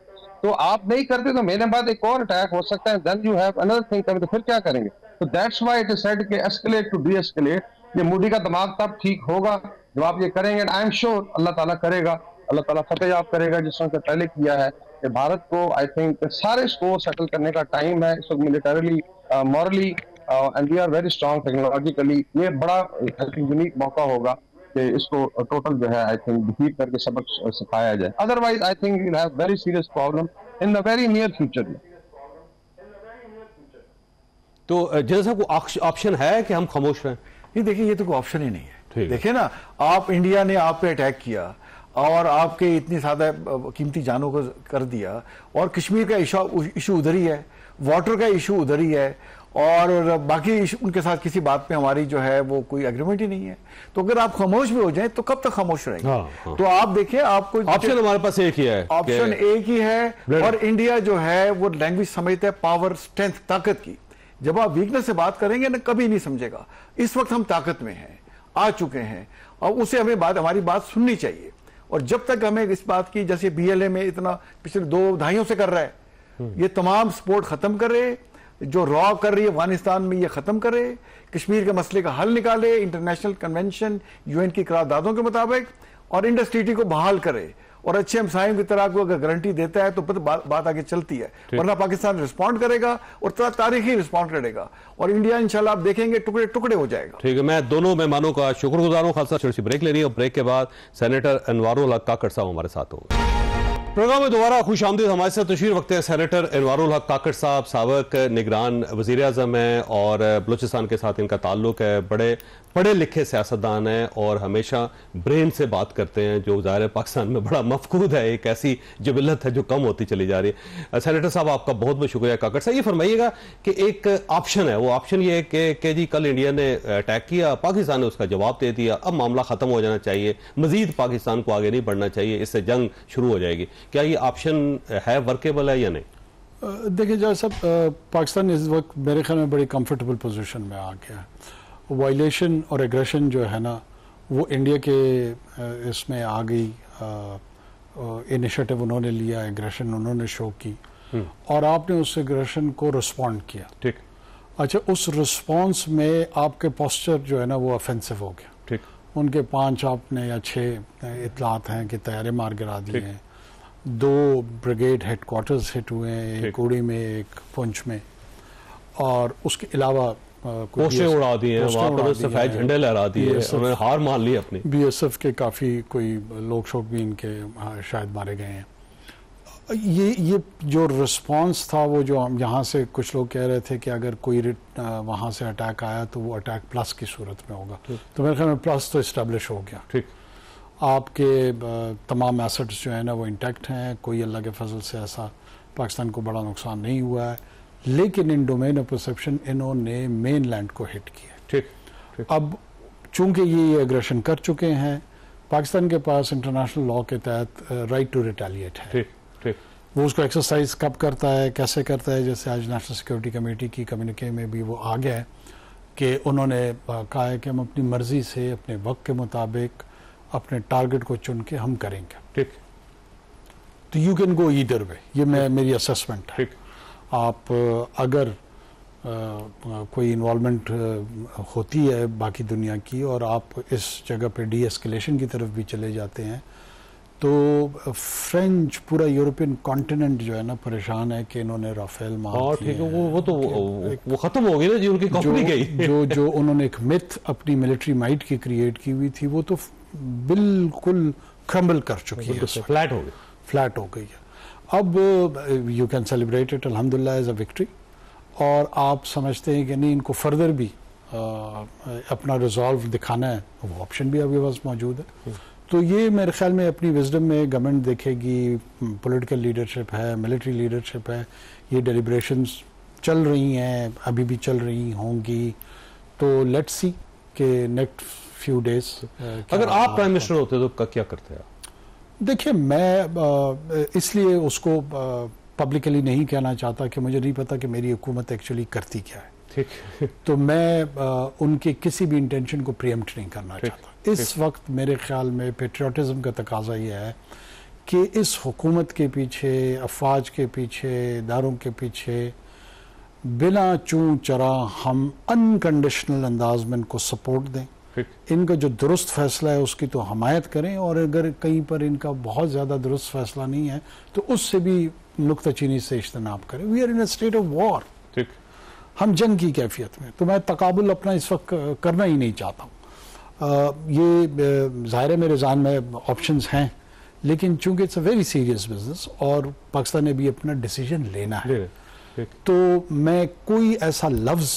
तो आप नहीं करते तो महीने बाद एक और अटैक हो सकता है, then you have another thing coming, तो फिर क्या करेंगे? तो that's why it is said कि एस्केलेट टू डी एस्केलेट। ये मोदी का दिमाग तब ठीक होगा जब आप ये करेंगे, एंड आई एम श्योर अल्लाह ताला करेगा, अल्लाह ताला फतेह याब करेगा, जिस तरह से पहले किया है। कि भारत को आई थिंक सारे स्कोर सेटल करने का टाइम है इस वक्त, militarily, morally, and we are very strong technologically. ये बड़ा यूनिक मौका होगा कि इसको टोटल जो है आई थिंक डिफीट करके सबक सिखाया जाए। Otherwise I think we will have very serious problem in the very near future. तो जैसा कोई ऑप्शन है कि हम खामोश रहें? ये देखिए, ये तो कोई ऑप्शन ही नहीं है। देखिए ना, आप इंडिया ने आप पे अटैक किया और आपके इतनी ज्यादा कीमती जानों को कर दिया, और कश्मीर का इशू उधर ही है, वाटर का इशू उधर ही है, और बाकी उनके साथ किसी बात पे हमारी जो है वो कोई एग्रीमेंट ही नहीं है। तो अगर आप खामोश भी हो जाएं तो कब तक खामोश रहेंगे? हाँ। तो आप देखिए, आपको ऑप्शन हमारे पास एक ही है, ऑप्शन एक ही है, और इंडिया जो है वो लैंग्वेज समझता है पावर, स्ट्रेंथ, ताकत की। जब आप वीकनेस से बात करेंगे ना, कभी नहीं समझेगा। इस वक्त हम ताकत में हैं, आ चुके हैं, और उसे हमें हमारी बात सुननी चाहिए। और जब तक हमें इस बात की, जैसे BLA में इतना पिछले 2 दहाइयों से कर रहा है, ये तमाम सपोर्ट खत्म करे, जो रॉ कर रही है अफगानिस्तान में ये खत्म करे, कश्मीर के मसले का हल निकाले इंटरनेशनल कन्वेंशन, UN की करारदादों के मुताबिक, और इंडस ट्रीटी को बहाल करे, और अच्छे हमसायों की तरह को अगर गारंटी देता है तो बात आगे चलती है। वरना पाकिस्तान रिस्पॉन्ड करेगा और तारीखी रिस्पॉन्ड करेगा, और इंडिया इंशाल्लाह आप देखेंगे टुकड़े टुकड़े हो जाएगा। ठीक है, मैं दोनों मेहमानों का शुक्रगुजार हूं। खालसा छोटी सी ब्रेक ले रही है, और ब्रेक के बाद सेनेटर अनवारुल हक काकड़ साहब हमारे साथ होंगे। प्रोग्राम में दोबारा खुश आमदीद। हमारे साथ तशरीफ रखते हैं सेनेटर अनवारुल हक काकड़ साहब, साबिक निगरान वज़ीर आज़म हैं और बलूचिस्तान के साथ इनका ताल्लुक है। बड़े पढ़े लिखे सियासतदान हैं और हमेशा ब्रेन से बात करते हैं, जो ज़ाहिर पाकिस्तान में बड़ा मफकूद है। एक ऐसी जबिलत है जो कम होती चली जा रही है। सेनेटर साहब आपका बहुत बहुत शुक्रिया। काकड़ साहब ये फरमाइएगा कि एक ऑप्शन है, वो ऑप्शन ये है कि जी कल इंडिया ने अटैक किया, पाकिस्तान ने उसका जवाब दे दिया, अब मामला ख़त्म हो जाना चाहिए, मजीद पाकिस्तान को आगे नहीं बढ़ना चाहिए, इससे जंग शुरू हो जाएगी। क्या ये ऑप्शन है, वर्केबल है या नहीं? देखिए जैसा सब पाकिस्तान इस वक्त मेरे ख्याल में बड़ी कंफर्टेबल पोजीशन में आ गया है। वायलेशन और एग्रेशन जो है ना वो इंडिया के इसमें आ गई। इनिशिएटिव उन्होंने लिया, एग्रेशन उन्होंने शो की और आपने उस एग्रेशन को रिस्पॉन्ड किया। ठीक। अच्छा, उस रिस्पॉन्स में आपके पोस्चर जो है ना वो ऑफेंसिव हो गया। ठीक। उनके 5 आपने या 6 इतलात हैं कि तैयारे मार गिरा दिए हैं। 2 ब्रिगेड हेडक्वार्टर्स हिट हुए हैं, एक उड़ी में एक पुंछ में, और उसके अलावा पोस्टें उड़ा दी हैं, वहाँ पर सफेद झंडे लहरा दिए, उन्होंने हार मान ली अपनी। BSF के काफ़ी कोई लोग शोक भी इनके शायद मारे गए हैं। ये जो रिस्पांस था वो जो हम यहाँ से कुछ लोग कह रहे थे कि अगर कोई वहाँ से अटैक आया तो वो अटैक प्लस की सूरत में होगा, तो मेरे ख्याल में प्लस तो इस्टेब्लिश हो गया। ठीक। आपके तमाम एसेट्स जो है ना वो इंटैक्ट हैं, कोई अल्लाह के फजल से ऐसा पाकिस्तान को बड़ा नुकसान नहीं हुआ है, लेकिन इन डोमेन ऑफ परसेप्शन इन्होंने मेन लैंड को हिट किया। ठीक। अब चूंकि ये एग्रेशन कर चुके हैं, पाकिस्तान के पास इंटरनेशनल लॉ के तहत राइट टू रिटेलिएट है। ठीक। वो उसको एक्सरसाइज कब करता है, कैसे करता है, जैसे आज नेशनल सिक्योरिटी कमेटी की कम्युनिके में भी वो आ गया है कि उन्होंने कहा है कि हम अपनी मर्जी से अपने वक्त के मुताबिक अपने टारगेट को चुन के हम करेंगे। ठीक। तो you can go either way, ये मेरी असेसमेंट है। आप अगर कोई इन्वॉल्वमेंट होती है बाकी दुनिया की और आप इस जगह पे डी एस्केलेशन की तरफ भी चले जाते हैं, तो फ्रेंच पूरा यूरोपियन कॉन्टिनेंट जो है ना परेशान है कि इन्होंने राफेल मार ठीक है, वो खत्म हो गई ना जी, उनकी कंपनी गई। जो उन्होंने एक मिथ अपनी मिलिट्री माइट की क्रिएट की हुई थी वो तो बिल्कुल क्रम्बल कर चुकी है, फ्लैट हो गई है। अब यू कैन सेलिब्रेट इट अल्हम्दुलिल्लाह एज अ विक्ट्री, और आप समझते हैं कि नहीं इनको फर्दर भी अपना रिजॉल्व दिखाना है, वो ऑप्शन भी आपके पास मौजूद है। तो ये मेरे ख्याल में अपनी विजडम में गवर्नमेंट देखेगी, पॉलिटिकल लीडरशिप है, मिलिट्री लीडरशिप है, ये डेलिब्रेशंस चल रही हैं, अभी भी चल रही होंगी। तो लेट्स सी कि नेक्स्ट फ्यू डेज अगर आप प्राइम मिनिस्टर होते तो क्या करते हैं? देखिए, मैं इसलिए उसको पब्लिकली नहीं कहना चाहता कि मुझे नहीं पता कि मेरी हुकूमत एक्चुअली करती क्या है। ठीक। तो मैं उनके किसी भी इंटेंशन को प्रीएम्प्ट नहीं करना चाहता। इस वक्त मेरे ख्याल में पेट्रियाटिज्म का तकाजा ये है कि इस हुकूमत के पीछे, अफवाज के पीछे, इदारों के पीछे बिना चूं चरा हम अनकंडीशनल अंदाज में इनको सपोर्ट दें, इनका जो दुरुस्त फैसला है उसकी तो हमायत करें, और अगर कहीं पर इनका बहुत ज़्यादा दुरुस्त फैसला नहीं है तो उससे भी नुक्ताचीनी से इज्तनाब करें। We are in a state of war, हम जंग की कैफियत में, तो मैं तकाबुल अपना इस वक्त करना ही नहीं चाहता हूँ। ये ज़ाहिर है मेरे ज़हन में ऑप्शंस हैं, लेकिन चूंकि it's a very serious business और पाकिस्तान ने भी अपना डिसीजन लेना है, तो मैं कोई ऐसा लफ्ज़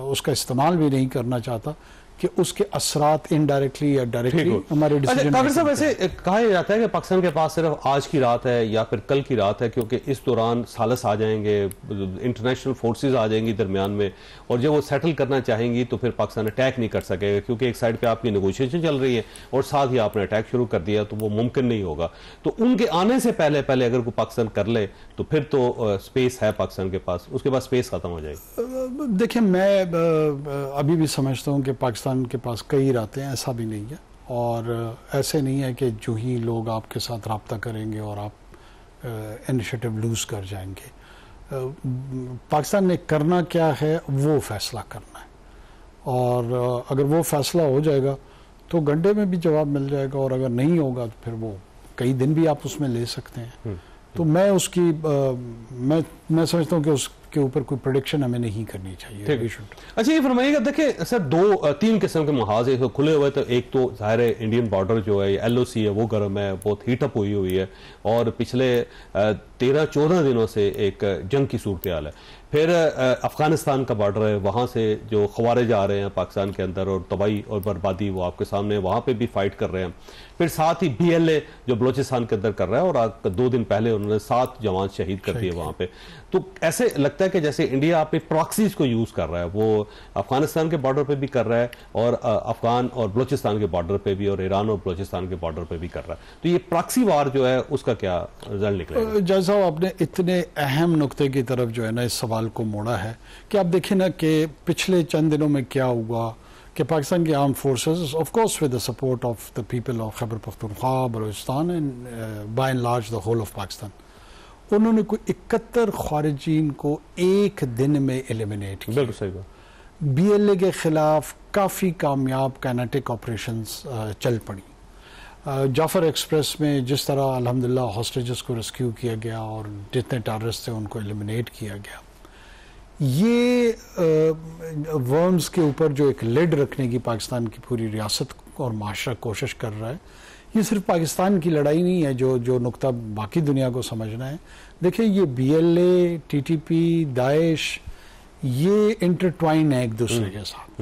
उसका इस्तेमाल भी नहीं करना चाहता कि उसके असरात इनडायरेक्टली या डायरेक्टली हमारे डिसीजन। काकड़ साहब, ऐसे कहा जाता है कि पाकिस्तान के पास सिर्फ आज की रात है या फिर कल की रात है, क्योंकि इस दौरान सालस आ जाएंगे, इंटरनेशनल फोर्सेस आ जाएंगी दरमियान में, और जब वो सेटल करना चाहेंगी तो फिर पाकिस्तान अटैक नहीं कर सकेगा, क्योंकि एक साइड पे आपकी नेगोशिएशन चल रही है और साथ ही आपने अटैक शुरू कर दिया, तो वो मुमकिन नहीं होगा। तो उनके आने से पहले अगर कोई पाकिस्तान कर ले तो फिर तो स्पेस है पाकिस्तान के पास, उसके बाद स्पेस खत्म हो जाएगी। देखिए, मैं अभी भी समझता हूँ कि पाकिस्तान के पास कई रातें, ऐसा भी नहीं है, और ऐसे नहीं है कि जो ही लोग आपके साथ रब्ता करेंगे और आप इनिशिएटिव लूज कर जाएंगे। पाकिस्तान ने करना क्या है वो फैसला करना है, और अगर वो फैसला हो जाएगा तो घंटे में भी जवाब मिल जाएगा, और अगर नहीं होगा तो फिर वो कई दिन भी आप उसमें ले सकते हैं। तो मैं उसकी मैं मैं समझता हूँ कि उसके ऊपर कोई प्रेडिक्शन हमें नहीं करनी चाहिए। अच्छा ये फरमाइएगा, देखिए सर तीन किस्म के महाज है खुले हुए, तो एक तो ज़ाहिर है इंडियन बॉर्डर जो है LOC है वो गर्म है, बहुत हीटअप हुई है, और पिछले 13-14 दिनों से एक जंग की सूरत हाल है। फिर अफगानिस्तान का बॉर्डर है, वहाँ से जो खवारिज आ रहे हैं पाकिस्तान के अंदर और तबाही और बर्बादी वो आपके सामने, वहाँ पे भी फाइट कर रहे हैं। फिर साथ ही BLA जो बलोचिस्तान के अंदर कर रहा है, और आज 2 दिन पहले उन्होंने 7 जवान शहीद कर दिए वहाँ पे। तो ऐसे लगता है कि जैसे इंडिया अपने प्रॉक्सीज को यूज कर रहा है, वो अफगानिस्तान के बॉर्डर पे भी कर रहा है और अफगान और बलोचिस्तान के बॉर्डर पे भी, और ईरान और बलोचिस्तान के बॉर्डर पे भी कर रहा है। तो ये प्रॉक्सी वार जो है उसका क्या रिजल्ट निकलेगा? जैसा आपने इतने अहम नुक्ते की तरफ जो है ना इस सवाल को मोड़ा है कि आप देखें ना कि पिछले चंद दिनों में क्या हुआ कि पाकिस्तान की arm forces, of course with the support of the people of Khyber Pakhtunkhwa, Balochistan and by and large the whole of Pakistan, उन्होंने कोई 71 खारिजीन को एक दिन में एलिमिनेट किया। बिल्कुल सही बात। BLA के खिलाफ काफ़ी कामयाब काइनेटिक ऑपरेशंस चल पड़ी। जाफर एक्सप्रेस में जिस तरह अल्हम्दुलिल्लाह हॉस्टेजेस को रेस्क्यू किया गया और जितने टेररिस्ट थे उनको एलिमिनेट किया गया, ये वर्म्स के ऊपर जो एक लिड रखने की पाकिस्तान की पूरी रियासत और माशरा कोशिश कर रहा है, ये सिर्फ पाकिस्तान की लड़ाई नहीं है जो नुक्ता बाकी दुनिया को समझना है। देखिए ये BLA, TTP, दाइश ये इंटरट्वाइन है एक दूसरे के साथ।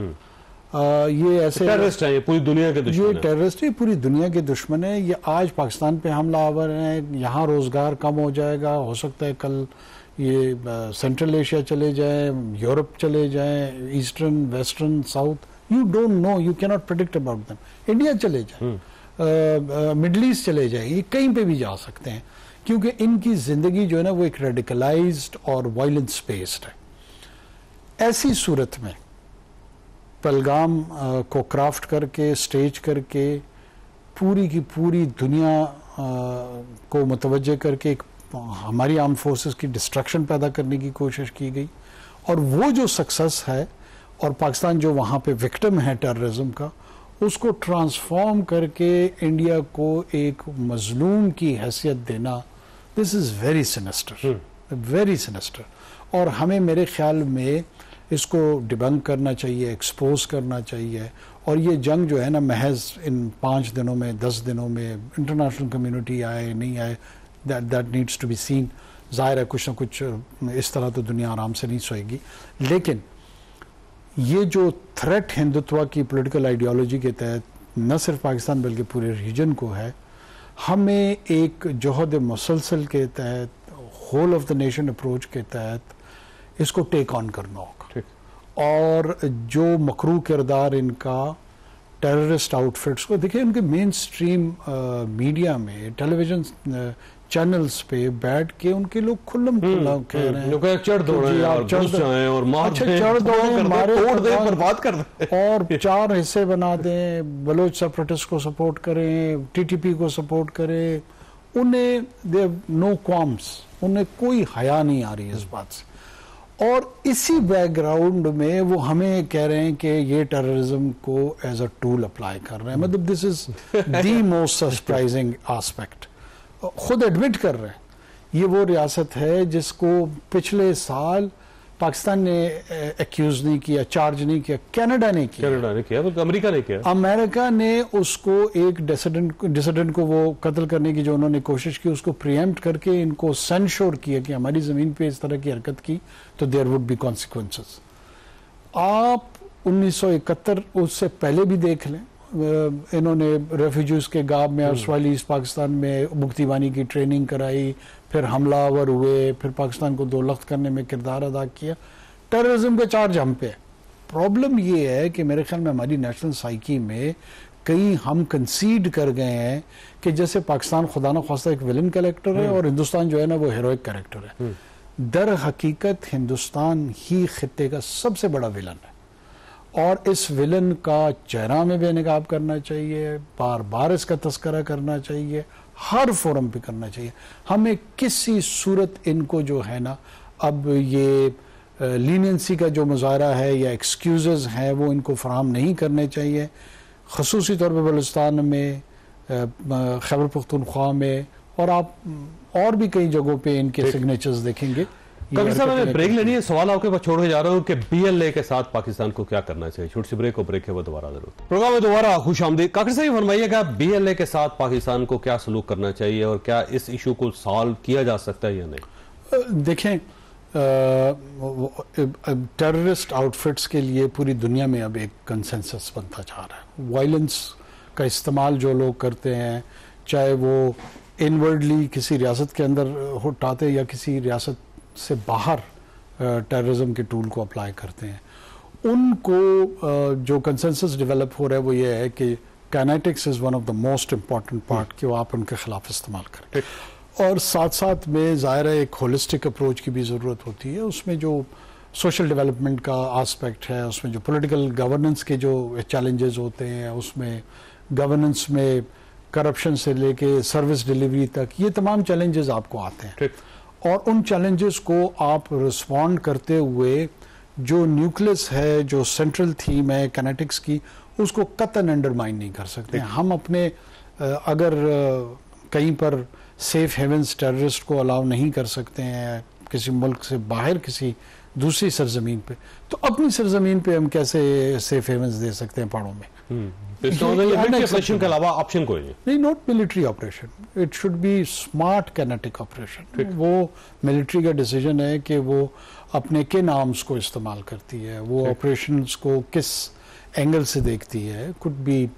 ये ऐसे टेररिस्ट है, ये पूरी दुनिया के दुश्मन है। ये टेररिस्ट है, पूरी दुनिया के दुश्मन है। ये आज पाकिस्तान पे हमलावर हैं, यहाँ रोजगार कम हो जाएगा, हो सकता है कल ये सेंट्रल एशिया चले जाए, यूरोप चले जाए, eastern, western, south, you don't know, you can not predict about them. India चले जाए, मिडल ईस्ट चले जाए, ये कहीं पे भी जा सकते हैं, क्योंकि इनकी जिंदगी जो है ना वो एक रेडिकलाइज्ड और वायलेंस बेस्ड है। ऐसी सूरत में पहलगाम को क्राफ्ट करके, स्टेज करके, पूरी की पूरी दुनिया को मुतवज्जे करके एक हमारी आर्म फोर्सेस की डिस्ट्रक्शन पैदा करने की कोशिश की गई, और वो जो सक्सेस है और पाकिस्तान जो वहाँ पे विक्टिम है टेररिज्म का, उसको ट्रांसफॉर्म करके इंडिया को एक मजलूम की हैसियत देना, this is very sinister, very sinister. और हमें मेरे ख्याल में इसको डिबंक करना चाहिए, एक्सपोज करना चाहिए। और ये जंग जो है ना महज इन 5 दिनों में, 10 दिनों में इंटरनेशनल कम्युनिटी आए नहीं आए, that needs to be seen. ज़ाहिर है कुछ ना कुछ इस तरह तो दुनिया आराम से नहीं सोएगी, लेकिन ये जो थ्रेट हिंदुत्व की पॉलिटिकल आइडियोलॉजी के तहत न सिर्फ पाकिस्तान बल्कि पूरे रीजन को है, हमें एक जोहद मुसलसल के तहत, whole of the nation approach के तहत इसको टेक ऑन करना होगा। और जो मकरू किरदार इनका टेररिस्ट आउटफिट्स को देखिए, उनके मेन स्ट्रीम मीडिया में, टेलीविजन चैनल्स पे बैठ के उनके लोग खुल्लम खुल्ला कह रहे हैं, चढ़ दौड़े और घुस जाएं और मार दें, चढ़ दौड़े, मारे, तोड़ दें, बर्बाद कर दें और 4 हिस्से बना दें, बलोच सेपरेटिस्ट को सपोर्ट करें, TTP को सपोर्ट करें। उन्हें दे नो क्वाम्स, उन्हें कोई हया नहीं आ रही इस बात से। और इसी बैकग्राउंड में वो हमें कह रहे हैं कि ये टेररिज्म को एज अ टूल अप्लाई कर रहे हैं। मतलब this is the most surprising aspect. खुद एडमिट कर रहे हैं, ये वो रियासत है जिसको पिछले साल पाकिस्तान ने एक्यूज नहीं किया, चार्ज नहीं किया, कनाडा ने किया, तो अमेरिका ने किया। अमेरिका ने उसको एक डिसिडेंट को वो कत्ल करने की जो उन्होंने कोशिश की, उसको प्रीएम्प्ट करके इनको सेंश्योर किया कि हमारी जमीन पे इस तरह की हरकत की तो देयर वुड बी कॉन्सिक्वेंसेस। आप 1971 उससे पहले भी देख लें, इन्होंने रेफ्यूजीज के गाँव में वाली ईस्ट पाकिस्तान में मुक्तिबानी की ट्रेनिंग कराई, फिर हमलावर हुए, फिर पाकिस्तान को 2 लख्त करने में किरदार अदा किया। टेररिज्म का चार्ज हम पे। प्रॉब्लम ये है कि मेरे ख्याल में हमारी नेशनल साइकी में कहीं हम कंसीड कर गए हैं कि जैसे पाकिस्तान खुदा न ख्वास्ता एक विलन कैरेक्टर है और हिंदुस्तान जो है ना वो हीरोइक कैरेक्टर है। दर हकीकत हिंदुस्तान ही खित्ते का सबसे बड़ा विलन है, और इस विलन का चेहरा में बेनकाब करना चाहिए, बार बार इसका तस्करा करना चाहिए, हर फोरम पे करना चाहिए। हमें किसी सूरत इनको जो है ना अब ये लीनियंसी का जो मुजाहरा है या एक्सक्यूजेज हैं वो इनको फराहम नहीं करने चाहिए। खसूसी तौर पर बलूचिस्तान में, खैबर पख्तूनख्वा में, और आप और भी कई जगहों पे इनके सिग्नेचर्स देखेंगे। कबीर साहब, मैंने ब्रेक लेनी है, सवाल आपके पास छोड़ के जा रहा हूँ कि BLA के साथ पाकिस्तान को क्या करना चाहिए। छोटी सी ब्रेक को, ब्रेक है वो दोबारा जरूर प्रोग्राम में दोबारा खुश आमदीद। काकर साहब फरमाइएगा, BLA के साथ पाकिस्तान को क्या सलूक करना चाहिए और क्या इस इशू को सॉल्व किया जा सकता है या नहीं? देखें, टेररिस्ट आउटफिट्स के लिए पूरी दुनिया में अब एक कंसेंसस बनता जा रहा है। वायलेंस का इस्तेमाल जो लोग करते हैं, चाहे वो इनवर्डली किसी रियासत के अंदर उठाते या किसी रियासत से बाहर टेररिज्म के टूल को अप्लाई करते हैं, उनको जो कंसेंसस डेवलप हो रहा है वो ये है कि kinetics is one of the most important part कि वो आप उनके खिलाफ इस्तेमाल करें। और साथ साथ में ज़ाहिर है एक होलिस्टिक अप्रोच की भी ज़रूरत होती है। उसमें जो सोशल डेवलपमेंट का आस्पेक्ट है, उसमें जो पॉलिटिकल गवर्नेंस के जो चैलेंजेस होते हैं, उसमें गवर्नेंस में करप्शन से लेके सर्विस डिलीवरी तक, ये तमाम चैलेंजेस आपको आते हैं। और उन चैलेंजेस को आप रिस्पॉन्ड करते हुए जो न्यूक्लियस है, जो सेंट्रल थीम है काइनेटिक्स की, उसको कतन अंडरमाइन नहीं कर सकते। हम अपने अगर कहीं पर सेफ हेवंस टेररिस्ट को अलाउ नहीं कर सकते हैं किसी मुल्क से बाहर किसी दूसरी सरजमीन पे, तो अपनी सरजमीन पे हम कैसे सेफ हेवंस दे सकते हैं पहाड़ों में? ऑपरेशन के अलावा ऑप्शन कोई नहीं। Not military operation, it should be smart kinetic operation. वो मिलिट्री का डिसीजन है कि वो अपने किन आर्म्स को इस्तेमाल करती है, वो ऑपरेशंस को किस एंगल से देखती है। Could be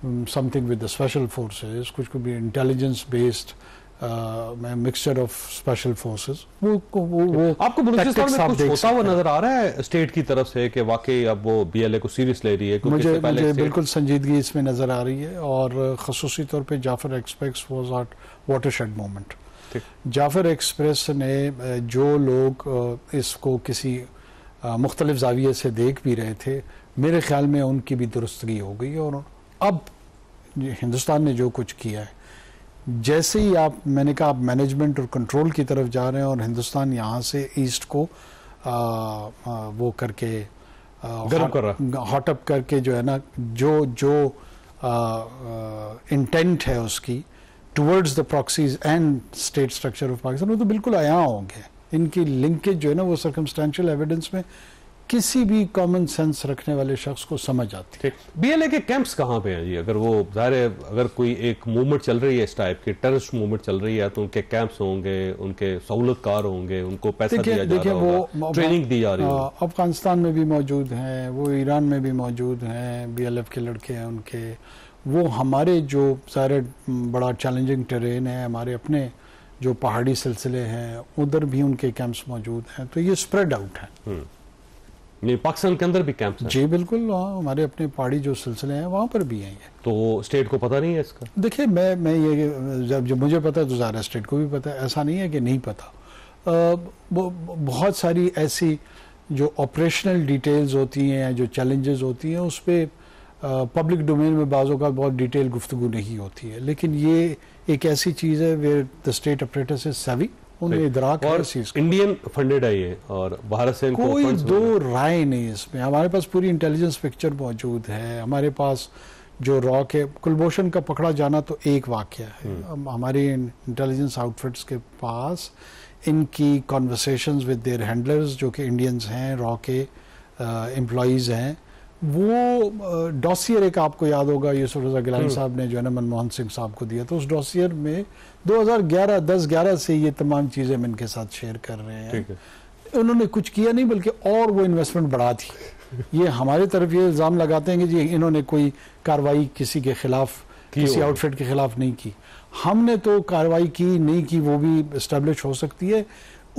something with the special forces, कुछ could be intelligence based mixture of special forces. वो आपको बलूचिस्तान में कुछ होता हुआ नजर आ रहा है स्टेट की तरफ से कि वाकई अब वो BLA को सीरियस ले रही है? मुझे बिल्कुल संजीदगी इसमें नजर आ रही है। और खसूसी तौर पे Jaffar express was at watershed moment. Jaffar express ने जो लोग इसको किसी मुख्तलिफ जाविये से देख भी रहे थे, मेरे ख्याल में उनकी भी दुरुस्तगी हो गई। और अब हिंदुस्तान ने जो कुछ किया है, जैसे ही मैंने कहा आप मैनेजमेंट और कंट्रोल की तरफ जा रहे हैं और हिंदुस्तान यहाँ से ईस्ट को वो करके गर्म कर रहा, हॉट अप करके जो है ना, जो इंटेंट है उसकी towards the proxies and state structure of Pakistan, वो तो बिल्कुल आया होंगे। इनकी लिंकेज जो है ना वो सर्कमस्टेंशियल एविडेंस में किसी भी कॉमन सेंस रखने वाले शख्स को समझ आती है। BLA के कैंप्स कहाँ पे हैं जी? अगर वो ज़ाहिर है अगर कोई एक मूवमेंट चल रही है इस टाइप की टेररिस्ट मूवमेंट चल रही है, तो उनके कैंप्स होंगे, उनके सहूलतकार होंगे, उनको पैसा दिया जा रहा होगा, ट्रेनिंग दी जा रही है। अफगानिस्तान में भी मौजूद हैं, वो ईरान में भी मौजूद हैं, BLF के लड़के हैं उनके। वो हमारे जो ज़ाहिर बड़ा चैलेंजिंग टेरेन है, हमारे अपने जो पहाड़ी सिलसिले हैं, उधर भी उनके कैंप्स मौजूद हैं। तो ये स्प्रेड आउट है। नहीं, पाकिस्तान के अंदर भी कैंप्स हैं? जी बिल्कुल, हमारे अपने पहाड़ी जो सिलसिले हैं वहाँ पर भी हैं। तो स्टेट को पता नहीं है इसका? देखिए, मैं ये जब मुझे पता है तो ज़्यादा स्टेट को भी पता है, ऐसा नहीं है कि नहीं पता। बहुत सारी ऐसी जो ऑपरेशनल डिटेल्स होती हैं, जो चैलेंजेस होती हैं, उस पर पब्लिक डोमेन में बाज़ों का बहुत डिटेल गुफ्तगू नहीं होती है। लेकिन ये एक ऐसी चीज़ है where the state operators is savvy, उन्हें इदराक है इस चीज़ का। इंडियन फंडेड है ये, और भारत से कोई दो राय नहीं इसमें। हमारे पास पूरी इंटेलिजेंस पिक्चर मौजूद है। हमारे पास जो रॉक है, कुलभूषण का पकड़ा जाना तो एक वाक़या है। हमारी इंटेलिजेंस आउटफिट्स के पास इनकी कॉन्वर्सेशंस विद देयर हैंडलर्स जो कि इंडियंस हैं, रॉ के एम्प्लॉइज़ हैं, वो डॉसियर एक आपको याद होगा यूसुफ रज़ा गिलानी साहब ने जो है ना मनमोहन सिंह साहब को दिया, तो उस डॉसियर में 2010-11 से ये तमाम चीज़ें हम इनके साथ शेयर कर रहे हैं। उन्होंने कुछ किया नहीं, बल्कि और वो इन्वेस्टमेंट बढ़ा थी। ये हमारी तरफ ये इल्ज़ाम लगाते हैं कि जी इन्होंने कोई कार्रवाई किसी के खिलाफ, किसी आउटफिट के खिलाफ नहीं की। हमने तो कार्रवाई की नहीं की, वो भी इस्टेब्लिश हो सकती है।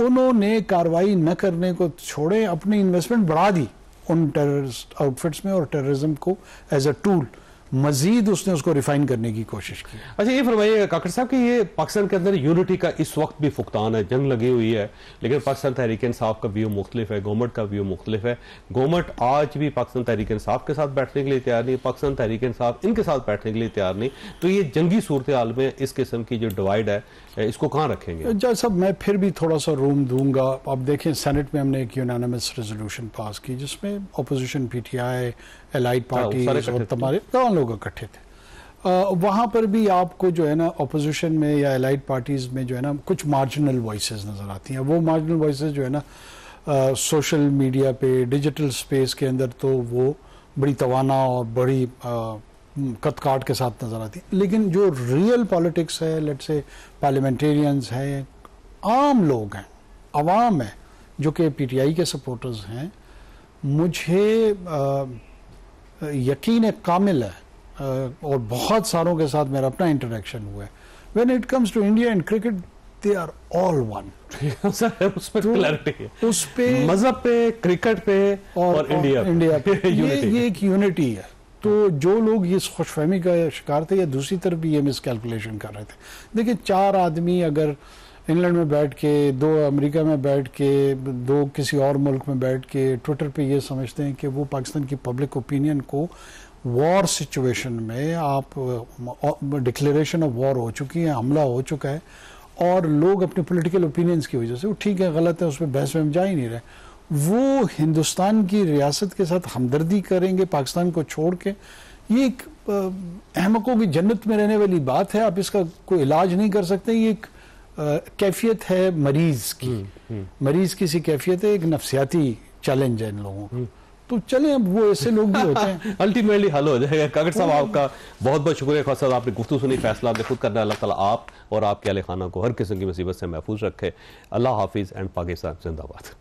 उन्होंने कार्रवाई न करने को छोड़े, अपनी इन्वेस्टमेंट बढ़ा दी उन टेररिस्ट आउटफिट्स में, और टेररिज्म को एज अ टूल मजीद उसने उसको रिफाइन करने की कोशिश की। अच्छा, ये फरमाइए काकर साहब कि ये पाकिस्तान के अंदर यूनिटी का इस वक्त भी फुकतान है, जंग लगी हुई है, लेकिन पाकिस्तान तहरीक इंसाफ का व्यू मुख्तलिफ है, गवर्नमेंट का व्यू मुख्तलिफ है। गवर्नमेंट आज भी पाकिस्तान तहरीक इंसाफ के साथ बैठने के लिए तैयार नहीं, पाकिस्तान तहरीक इंसाफ इनके साथ बैठने के लिए तैयार नहीं। तो ये जंगी सूरत हाल में इस किस्म की जो डिवाइड है, इसको कहाँ रखेंगे? जज साहब, मैं फिर भी थोड़ा सा रूम दूंगा। अब देखें, सेनेट में हमने एक यूनानिमस रेजोल्यूशन पास की जिसमें अपोजिशन, PTI, एलाइड पार्टीज और तमाम लोग इकट्ठे थे। वहाँ पर भी आपको जो है ना अपोजिशन में या एलाइड पार्टीज़ में जो है ना कुछ मार्जिनल वॉइसेस नज़र आती हैं। वो मार्जिनल वॉइसेस जो है ना सोशल मीडिया पे, डिजिटल स्पेस के अंदर तो वो बड़ी तवाना और बड़ी कद काट के साथ नज़र आती है। लेकिन जो रियल पॉलिटिक्स है, लेट्स से पार्लियामेंटेरियंस हैं, आम लोग हैं, अवाम है जो कि पीटीआई के सपोर्टर्स हैं, मुझे यकीन कामिल है और बहुत सारों के साथ मेरा अपना इंटरेक्शन हुआ है, when it comes to India and cricket they are all one. उस पर क्लैरिटी है, उस पे मजहब पे, क्रिकेट पे और इंडिया पे ये एक यूनिटी है। तो जो लोग ये खुशफहमी का शिकार थे या दूसरी तरफ भी ये मिसकैलकुलेशन कर रहे थे, देखिए 4 आदमी अगर इंग्लैंड में बैठ के, 2 अमेरिका में बैठ के, 2 किसी और मुल्क में बैठ के ट्विटर पे ये समझते हैं कि वो पाकिस्तान की पब्लिक ओपिनियन को वॉर सिचुएशन में, आप डिक्लेरेशन ऑफ वॉर हो चुकी है, हमला हो चुका है और लोग अपने पॉलिटिकल ओपिनियंस की वजह से, वो ठीक है गलत है उस पर बहस में हम जा ही नहीं रहे, वो हिंदुस्तान की रियासत के साथ हमदर्दी करेंगे पाकिस्तान को छोड़ के, ये एक अहमकों की जन्नत में रहने वाली बात है। आप इसका कोई इलाज नहीं कर सकते। ये एक कैफियत है मरीज की, मरीज की सी कैफियत है, एक नफ्सियाती चैलेंज है इन लोगों को। तो चले, अब वो ऐसे लोग भी होते हैं, अल्टीमेटली हल हो जाएगा। कागड़ साहब आपका बहुत बहुत शुक्रिया, खास साहब आपने गुफ्तगू सुनी, फैसला आपने खुद करना है। अल्लाह ताला आप और आपके अहले खाना को हर किस्म की मुसीबत से महफूज रखे। अल्लाह हाफिज एंड पाकिस्तान जिंदाबाद।